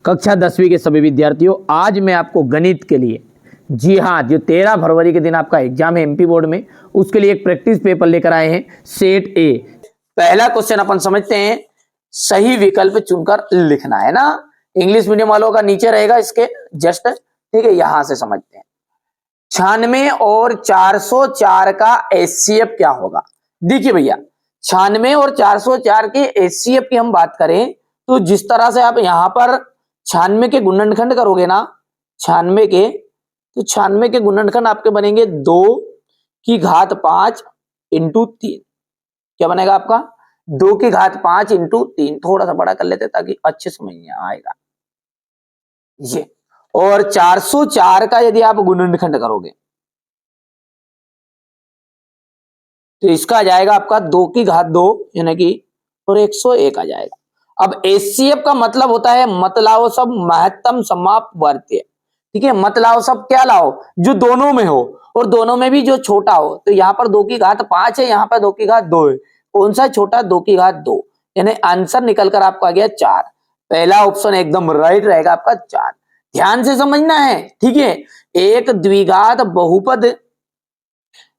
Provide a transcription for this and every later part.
कक्षा 10वीं के सभी विद्यार्थियों, आज मैं आपको गणित के लिए, जी हाँ, जो 13 फरवरी के दिन आपका एग्जाम है एमपी बोर्ड में, उसके लिए एक प्रैक्टिस पेपर लेकर आए हैं सेट ए। पहला क्वेश्चन अपन समझते हैं, सही विकल्प चुनकर लिखना है ना। इंग्लिश मीडियम वालों का नीचे रहेगा इसके जस्ट, ठीक है। यहां से समझते हैं, 96 और 404 का एचसीएफ क्या होगा। देखिए भैया, 96 और 404 के एचसीएफ की हम बात करें तो जिस तरह से आप यहां पर 96 के गुणनखंड करोगे ना, 96 के, तो 96 के गुणनखंड आपके बनेंगे 2 की घात 5 इंटू 3। क्या बनेगा आपका 2 की घात 5 इंटू 3। थोड़ा सा बड़ा कर लेते ताकि अच्छे समझ में आएगा ये। और 404 का यदि आप गुणनखंड करोगे तो इसका आ जाएगा आपका 2 की घात 2 यानी कि, और 101 आ जाएगा। अब एचसीएफ का मतलब होता है मत लाओ सब महत्तम समापवर्त्य, ठीक है। मत लाओ सब क्या लाओ, जो दोनों में हो और दोनों में भी जो छोटा हो। तो यहाँ पर 2 की घात 5 है, यहाँ पर 2 की घात 2 है। कौन सा छोटा, 2 की घात 2, यानी आंसर निकलकर आपका आ गया 4। पहला ऑप्शन एकदम राइट रहेगा आपका 4। ध्यान से समझना है, ठीक है। एक द्विघात बहुपद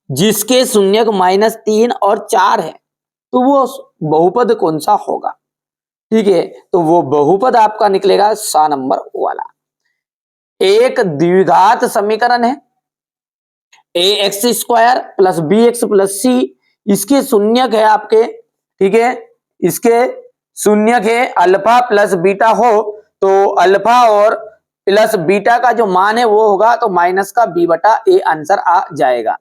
जिसके शून्यक -3 और 4 है, तो वो बहुपद कौन सा होगा, ठीक है। तो वो बहुपद आपका निकलेगा 7 नंबर वाला। एक द्विघात समीकरण है ax² plus bx plus c, इसके शून्यक है आपके, ठीक है। इसके शून्यक है अल्फा प्लस बीटा हो, तो अल्फा और प्लस बीटा का जो मान है वो होगा तो माइनस का b बटा a आंसर आ जाएगा।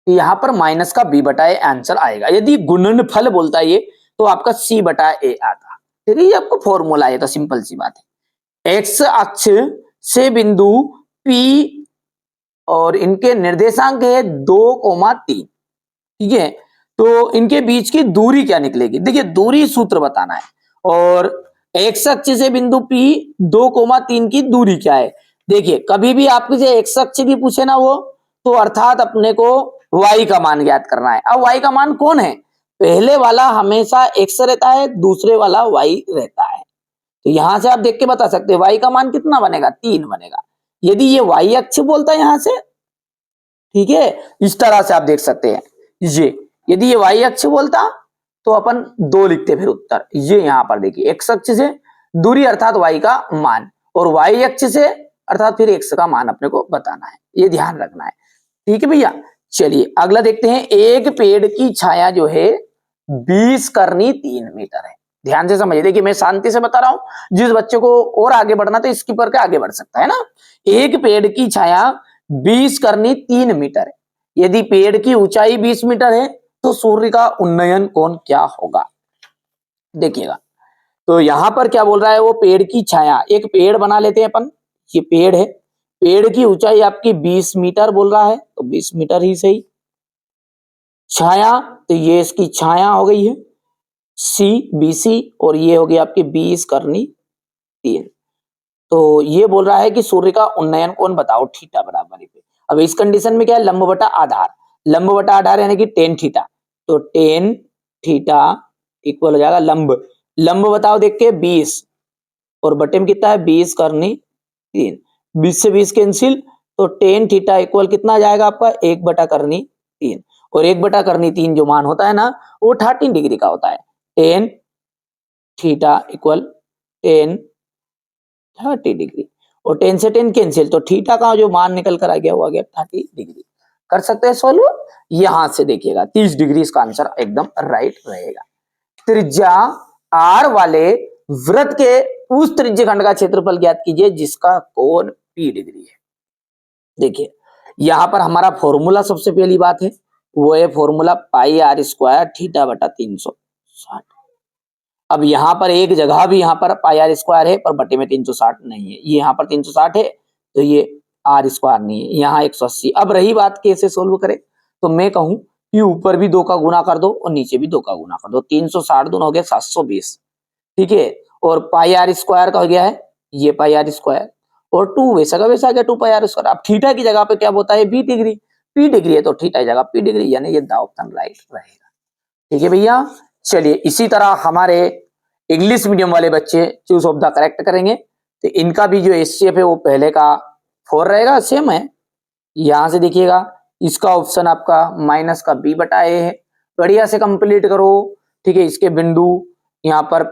यहां पर माइनस का b बटा ए आंसर आएगा। यदि गुणनफल बोलता है ये तो आपका c बटा ए आता, ठीक है। ये आपको फॉर्मूला है, तो सिंपल सी बात है। एक्स अक्ष से बिंदु P और इनके निर्देशांक है 2,3, ठीक है। तो इनके बीच की दूरी क्या निकलेगी, देखिए दूरी सूत्र बताना है। और एक्स अक्ष से बिंदु P 2,3 की दूरी क्या है। देखिए कभी भी आपके से एक्स अक्ष की पूछे ना वो, तो अर्थात अपने को y का मान ज्ञात करना है। अब y का मान कौन है, पहले वाला हमेशा x रहता है, दूसरे वाला y रहता है। तो यहां से आप देख के बता सकते हैं y का मान कितना बनेगा, 3 बनेगा। यदि ये y अक्ष बोलता है यहां से, ठीक है, इस तरह से आप देख सकते हैं ये। यदि ये y अक्ष बोलता तो अपन 2 लिखते फिर उत्तर। ये यहां पर देखिए x अक्ष से दूरी अर्थात y का मान, और y अक्ष से अर्थात फिर x का मान अपने को बताना है, ये ध्यान रखना है, ठीक है भैया। चलिए अगला देखते हैं। एक पेड़ की छाया जो है 20 करनी 3 मीटर है। ध्यान से समझिए, देखिए मैं शांति से बता रहा हूं, जिस बच्चे को और आगे बढ़ना तो इसकी पर के आगे बढ़ सकता है ना। एक पेड़ की छाया 20 करनी 3 मीटर है। यदि पेड़ की ऊंचाई 20 मीटर है तो सूर्य का उन्नयन कोण क्या होगा। देखिएगा, तो यहां पर क्या बोल रहा है, वो पेड़ की छाया, एक पेड़ बना लेते हैं अपन, ये पेड़ है, पेड़ की ऊंचाई आपकी 20 मीटर बोल रहा है, तो 20 मीटर ही सही। छाया, तो ये इसकी छाया हो गई है सी, BC, और ये हो गई आपकी 20 करनी 3। तो ये बोल रहा है कि सूर्य का उन्नयन कोण बताओ थीटा बराबर है। अब इस कंडीशन में क्या है, लंब बटा आधार, लंब बटा आधार यानी कि टेन थीटा, तो टेन थीटा इक्वल हो जाएगा लंब, लंब बताओ देख के 20, और बटे में कितना है 20 करनी 3, 20 से 20 कैंसिल, तो टेन थीटा इक्वल कितना आ जाएगा आपका 1 बटा करनी 3, और 1 बटा करनी 3 जो मान होता है ना वो 13 डिग्री का होता है। टेन थीटा इक्वल 30 डिग्री, और 10 से 10 कैंसिल, तो थीटा का जो मान निकल कर आ गया वो आ गया 30 डिग्री। कर सकते हैं सोल्व। यहां से देखिएगा 30 डिग्री इसका आंसर एकदम राइट रहेगा। त्रिज्या R वाले वृत्त के उस त्रिज्यखंड का क्षेत्रफल ज्ञात कीजिए जिसका कोण P डिग्री है। देखिए यहां पर हमारा फॉर्मूला सबसे पहली बात है वो है फॉर्मूला पाई r स्क्वायर थीटा बटा 360। अब यहां पर एक जगह भी यहां पर पाई r स्क्वायर है पर बटे में 360 नहीं है, ये यहां पर 360 है तो ये r स्क्वायर नहीं है, यहाँ 180। अब रही बात कैसे सोल्व करें, तो मैं कहूं कि ऊपर भी 2 का गुना कर दो और नीचे भी 2 का गुना कर दो, 360 दोनों हो गया 720, ठीक है। और पाई r स्क्वायर का हो गया है ये पाई r स्क्वायर, और 2 वैसा का वैसा आ गया 2 पाई r स्क्वायर। अब थीटा की जगह पे क्या होता है b डिग्री, p डिग्री है तो थीटा की जगह p डिग्री, यानी ये द ऑप्शन राइट रहेगा, ठीक है भैया। चलिए इसी तरह हमारे इंग्लिश मीडियम वाले बच्चे चूज ऑफ द करेक्ट करेंगे। तो इनका भी जो HCF है वो पहले का 4 रहेगा, सेम है। यहां से देखिएगा इसका ऑप्शन आपका माइनस का B बटा A है। बढ़िया से कंप्लीट करो, ठीक है। इसके बिंदु यहाँ पर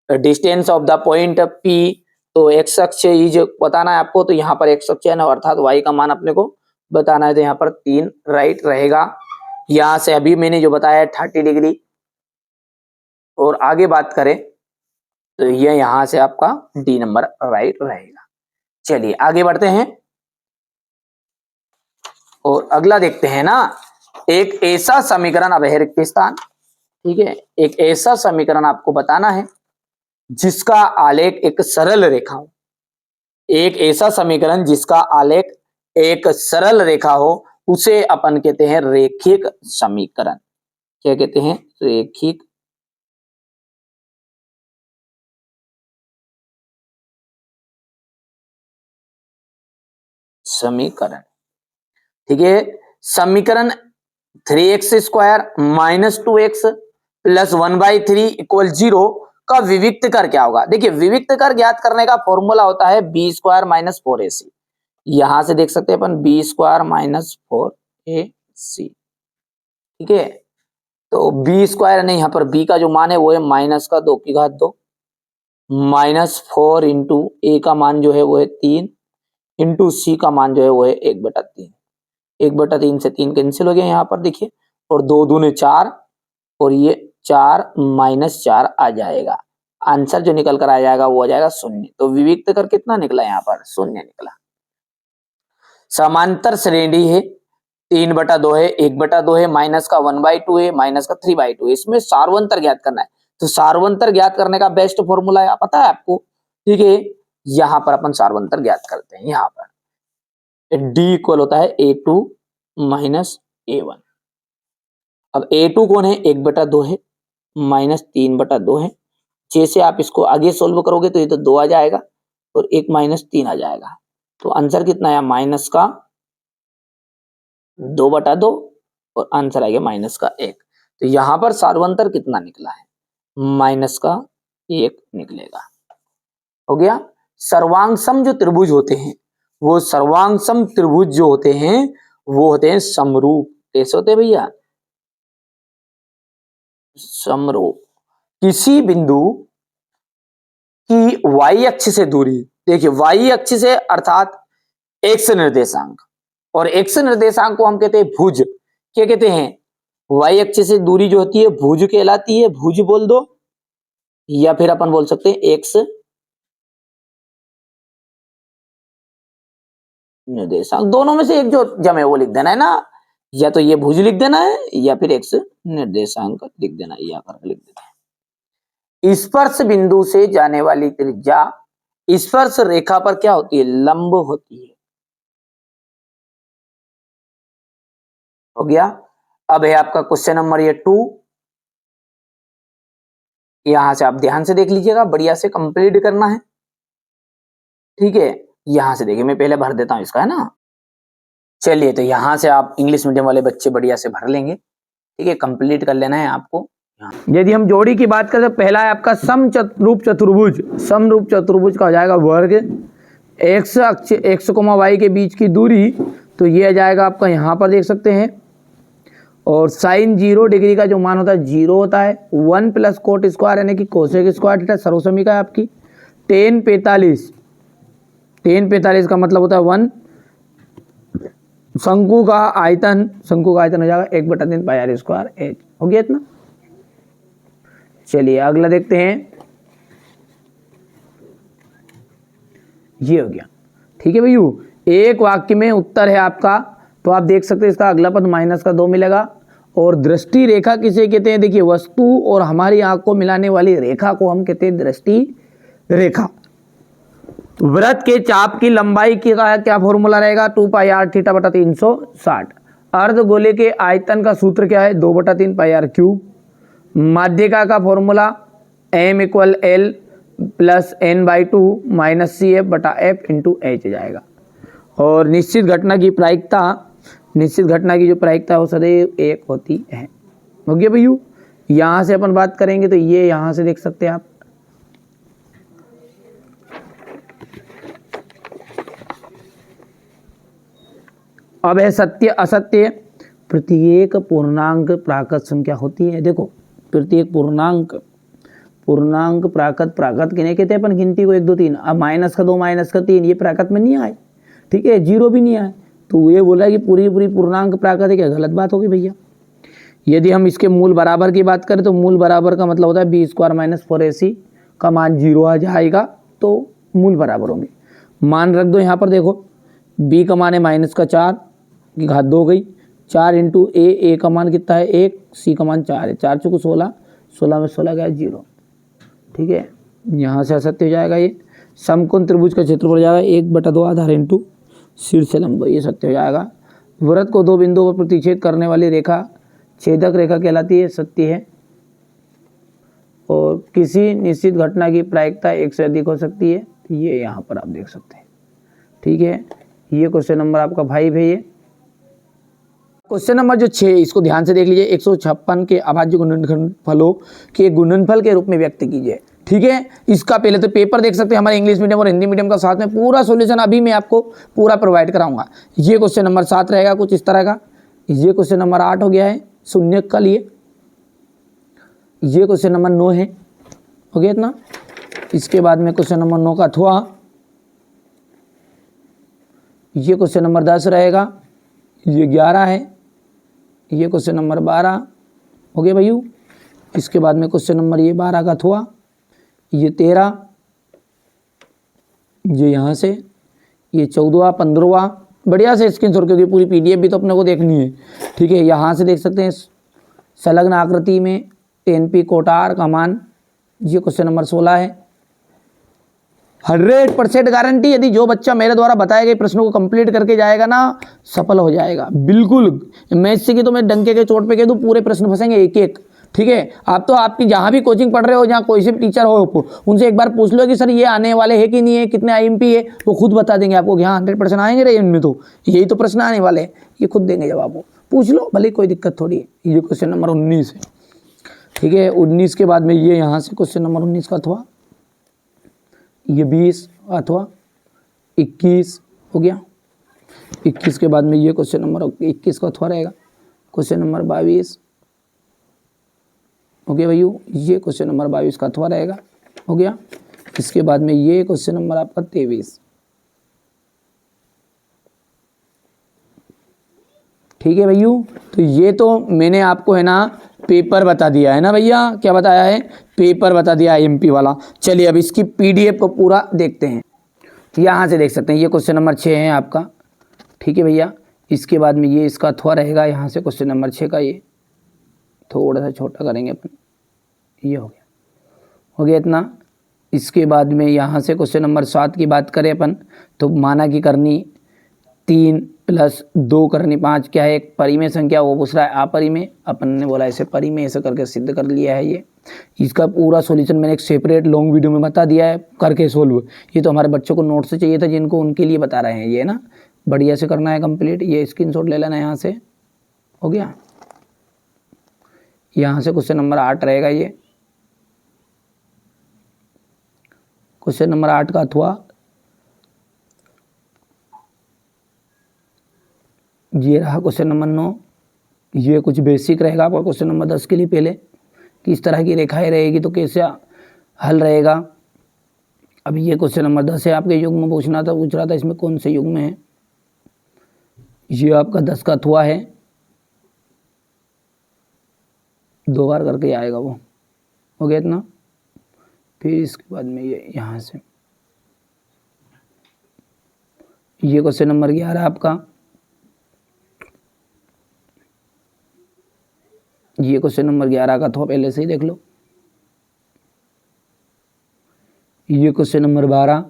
distance of the point P, तो एक्स अक्ष इज बताना है आपको, तो यहाँ पर एक्स अक्ष है ना, अर्थात y का मान अपने को बताना है, तो यहाँ पर 3 राइट रहेगा। यहाँ से अभी मैंने जो बताया 30 डिग्री, और आगे बात करें तो ये यहाँ से आपका D नंबर राइट रहेगा। चलिए आगे बढ़ते हैं और अगला देखते हैं ना। एक ऐसा समीकरण, अब है रिक्त स्थान, ठीक है। एक ऐसा समीकरण आपको बताना है जिसका आलेख एक सरल रेखा हो। एक ऐसा समीकरण जिसका आलेख एक सरल रेखा हो, उसे अपन कहते हैं रेखिक समीकरण। क्या कहते हैं? रेखिक समीकरण, ठीक है। समीकरण 3x² minus 2x plus 1/3 equal 0 का विविक्त कर क्या होगा? देखिए विविक्त कर ज्ञात करने का फॉर्मूला होता है b² माइनस 4ac। यहां से देख सकते हैं अपन b² माइनस 4ac, ठीक है। तो b² नहीं, यहाँ पर b का जो मान है वो है माइनस का 2 माइनस 4 इंटू a का मान जो है वो है 3 इंटू c का मान जो है वो है 1/3। 1/3 से 3 कैंसिल हो गया यहाँ पर देखिए, और 2 दूने 4, और ये 4 माइनस 4 आ जाएगा। आंसर जो निकल कर आ जाएगा वो आ जाएगा 0। तो विविक्त कर कितना निकला? यहाँ पर 0 निकला। समांतर श्रेणी है 3/2 है, 1/2 है, माइनस का 1/2 है, माइनस का 3/2 है। इसमें सार्वंतर ज्ञात करना है, तो सार्वंतर ज्ञात करने का बेस्ट फॉर्मूला है, पता है आपको, ठीक है। यहाँ पर अपन सार्वंतर ज्ञात करते हैं। यहाँ पर D इक्वल होता है A2 माइनस A1। अब A2 कौन है? 1/2 है, माइनस 3/2 है। जैसे आप इसको आगे सोल्व करोगे तो ये तो 2 आ जाएगा, और 1 माइनस 3 आ जाएगा। तो आंसर कितना है? माइनस का 2/2, और आंसर आ गया माइनस का 1। तो यहाँ पर सार्वंतर कितना निकला है? माइनस का 1 निकलेगा। हो गया। सर्वांगसम जो त्रिभुज होते हैं, वो सर्वांगसम त्रिभुज जो होते हैं वो होते हैं समरूप। कैसे होते हैं भैया? समरूप। किसी बिंदु की y अक्ष से दूरी, देखिए y अक्ष से अर्थात x निर्देशांक, और x निर्देशांक को हम कहते हैं भुज। क्या कहते हैं? y अक्ष से दूरी जो होती है भुज कहलाती है। भुज बोल दो, या फिर अपन बोल सकते हैं x निर्देशांक, दोनों में से एक जो जमे वो लिख देना है ना, या तो ये भुज लिख देना है या फिर x निर्देशांक लिख देना है, या लिख देना है। स्पर्श बिंदु से जाने वाली त्रिज्या स्पर्श रेखा पर क्या होती है? लंब होती है। हो गया। अब है आपका क्वेश्चन नंबर ये 2। यहां से आप ध्यान से देख लीजिएगा, बढ़िया से कंप्लीट करना है, ठीक है। यहां से देखिए, मैं पहले भर देता हूं इसका, है ना। चलिए, तो यहां से आप इंग्लिश मीडियम वाले बच्चे बढ़िया से भर लेंगे, ठीक है। कंप्लीट कर लेना है आपको। यदि हम जोड़ी की बात करें तो पहला है आपका समरूप चतुर्भुज। समरूप चतुर्भुज का हो जाएगा वर्ग x अक्ष x, y के बीच की दूरी, तो ये आ जाएगा आपका, यहाँ पर देख सकते हैं। और साइन 0 डिग्री का जो मान होता है 0 होता है। 1 प्लस कोट स्क्वायर यानी कि कोसेक स्क्वायर थीटा सर्वसमीका है आपकी। tan 45 का मतलब होता है 1। शंकु का आयतन हो जाएगा 1/3 पाई r स्क्वायर h। हो गया इतना। चलिए अगला देखते हैं, ये हो गया, ठीक है भैया। एक वाक्य में उत्तर है आपका, तो आप देख सकते हैं इसका अगला पद माइनस का 2 मिलेगा। और दृष्टि रेखा किसे कहते हैं? देखिए वस्तु और हमारी आंख को मिलाने वाली रेखा को हम कहते हैं दृष्टि रेखा। वृत्त के चाप की लंबाई का क्या फॉर्मूला रहेगा? 2 पाई r थीटा बटा 360। अर्धगोले के आयतन का सूत्र क्या है? 2/3 पाई r क्यूब। माध्यिका का formula m equal l plus n/2 minus CF बटा F इंटू H जाएगा। और निश्चित घटना की प्रायिकता, वो सदैव 1 होती है। हो गया भैया। यहाँ से अपन बात करेंगे तो ये यहाँ से देख सकते हैं आप, अब है सत्य असत्य। प्रत्येक पूर्णांक प्राकृत संख्या होती है, देखो प्रत्येक पूर्णांक प्राकृत किन्हें कहते हैं अपन, गिनती को 1 2 3। अब -2 -3 ये प्राकृत में नहीं आए, ठीक है, 0 भी नहीं आए, तो ये बोला कि पूरी पूर्णांक प्राकृत है, क्या गलत बात होगी भैया। यदि हम इसके मूल बराबर की बात करें तो मूल बराबर का मतलब होता है b² - 4ac का मान 0 आ जाएगा, तो मूल बराबर होंगे। मान रख दो यहाँ पर, देखो b का मान है -4 की घात 2 गई, 4 × a का मान कितना है 1, c का मान 4 है, 4 × 16, 16 में 16 गया 0, ठीक है। यहाँ से असत्य हो जाएगा ये। समकोण त्रिभुज का क्षेत्रफल हो जाएगा 1/2 आधार × शीर्ष लंब, ये सत्य हो जाएगा। वृत्त को 2 बिंदुओं पर प्रतिच्छेद करने वाली रेखा छेदक रेखा कहलाती है, सत्य है। और किसी निश्चित घटना की प्रायिकता 1 से अधिक हो सकती है, ये यहाँ पर आप देख सकते हैं, ठीक है। ये क्वेश्चन नंबर आपका 5 है। ये क्वेश्चन नंबर जो 6, इसको ध्यान से देख लीजिए। 156 के अभाज्य गुणनफलों के गुणनफल के रूप में व्यक्त कीजिए, ठीक है। इसका पहले तो पेपर देख सकते हैं हमारे इंग्लिश मीडियम और हिंदी मीडियम का, साथ में पूरा सॉल्यूशन अभी मैं आपको पूरा प्रोवाइड कराऊंगा। ये क्वेश्चन नंबर 7 रहेगा कुछ इस तरह का। ये क्वेश्चन नंबर 8 हो गया है शून्य का लिए। ये क्वेश्चन नंबर 9 है, हो गया इतना। इसके बाद में क्वेश्चन नंबर 9 का अथवा। ये क्वेश्चन नंबर 10 रहेगा। ये 11 है। ये क्वेश्चन नंबर 12 हो गया भैयू। इसके बाद में क्वेश्चन नंबर ये 12 का अथवा। ये 13, ये यहाँ से ये 14वां 15वां, बढ़िया से स्क्रीनशॉट, क्योंकि पूरी पीडीएफ भी तो अपने को देखनी है, ठीक है। यहाँ से देख सकते हैं संलग्न आकृति में एनपी कोटार का मान, ये क्वेश्चन नंबर 16 है। 100% गारंटी, यदि जो बच्चा मेरे द्वारा बताए गए प्रश्नों को कंप्लीट करके जाएगा ना, सफल हो जाएगा बिल्कुल। मैथ्स की तो मैं डंके के चोट पे कह दूं, पूरे प्रश्न फंसेंगे एक एक, ठीक है। आप तो आपकी जहां भी कोचिंग पढ़ रहे हो, जहां कोई से भी टीचर हो, उनसे एक बार पूछ लो कि सर ये आने वाले है कि नहीं है, कितने आईएमपी है, वो खुद बता देंगे आपको कि हाँ 100% आएंगे रे इनमें, तो यही तो प्रश्न आने वाले हैं, ये खुद देंगे जवाब। वो पूछ लो भले, कोई दिक्कत थोड़ी है। ये क्वेश्चन नंबर 19 है, ठीक है। 19 के बाद में ये यहाँ से क्वेश्चन नंबर 19 का अथवा। ये 20 अथवा 21 हो गया। 21 के बाद में ये क्वेश्चन नंबर 21 का अथवा रहेगा। क्वेश्चन नंबर 22 हो गया भैया। ये क्वेश्चन नंबर 22 का अथवा रहेगा, हो गया। इसके बाद में ये क्वेश्चन नंबर आपका 23, ठीक है भैया। तो ये तो मैंने आपको है ना पेपर बता दिया है ना भैया, क्या बताया है, पेपर बता दिया आईएमपी वाला। चलिए अब इसकी पीडीएफ को पूरा देखते हैं। यहाँ से देख सकते हैं ये क्वेश्चन नंबर 6 है आपका, ठीक है भैया। इसके बाद में ये इसका अथवा रहेगा, यहाँ से क्वेश्चन नंबर 6 का ये थोड़ा सा छोटा करेंगे अपन, ये हो गया इतना। इसके बाद में यहाँ से क्वेश्चन नंबर 7 की बात करें अपन, तो माना की करनी 3 + 2 करनी 5 क्या है, एक परिमेय संख्या, वो पूछ रहा है अपरिमेय, अपन ने बोला ऐसे परिमेय, ऐसे करके सिद्ध कर लिया है ये। इसका पूरा सॉल्यूशन मैंने एक सेपरेट लॉन्ग वीडियो में बता दिया है करके सोल्व। ये तो हमारे बच्चों को नोट से चाहिए था, जिनको उनके लिए बता रहे हैं ये ना, बढ़िया से करना है कंप्लीट। ये स्क्रीनशॉट ले लेना यहाँ से, हो गया। यहाँ से क्वेश्चन नंबर 8 रहेगा। ये क्वेश्चन नंबर 8 का अथवा। ये रहा क्वेश्चन नंबर 9। ये कुछ बेसिक रहेगा आपका क्वेश्चन नंबर 10 के लिए, पहले किस तरह की रेखाएं रहेगी तो कैसे हल रहेगा। अब ये क्वेश्चन नंबर 10 है, आपके युग्म में पूछ रहा था इसमें कौन से युग्म है। ये आपका 10 का अथवा है, 2 बार करके आएगा वो, हो गया इतना। फिर इसके बाद में ये यहाँ से ये क्वेश्चन नंबर 11 आपका। ये क्वेश्चन नंबर 11 का अथवा पहले से ही देख लो। ये क्वेश्चन नंबर 12,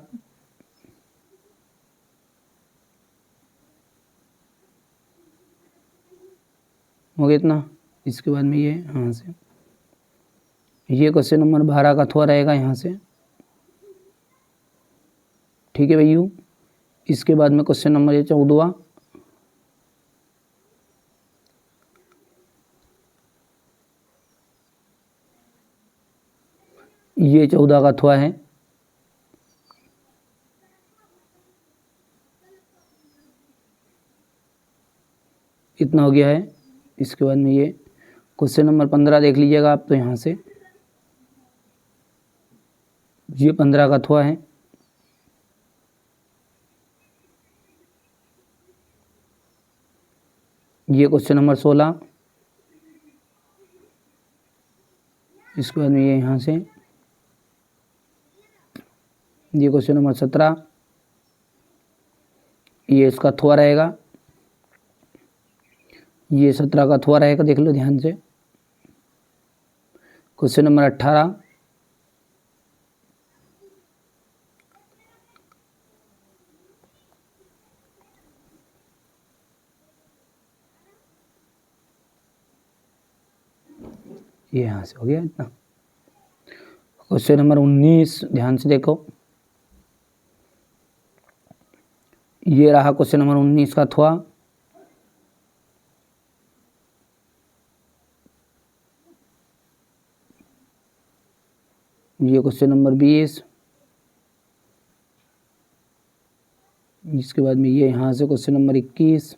हो गया इतना। इसके बाद में ये यहाँ से ये क्वेश्चन नंबर 12 का अथवा रहेगा यहाँ से, ठीक है भैया। इसके बाद में क्वेश्चन नंबर ये 14वां, ये 14 का अथवा है। इतना हो गया है। इसके बाद में ये क्वेश्चन नंबर 15 देख लीजिएगा आप, तो यहाँ से ये 15 का अथवा है। ये क्वेश्चन नंबर 16, इसके बाद में ये यहाँ से ये क्वेश्चन नंबर 17, ये इसका अथवा रहेगा, ये 17 का अथवा रहेगा, देख लो ध्यान से। क्वेश्चन नंबर 18, ये यहाँ से हो गया इतना। क्वेश्चन नंबर 19 ध्यान से देखो, ये रहा क्वेश्चन नंबर 19 का अथवा। ये क्वेश्चन नंबर 20, इसके बाद में ये यहाँ से क्वेश्चन नंबर 21,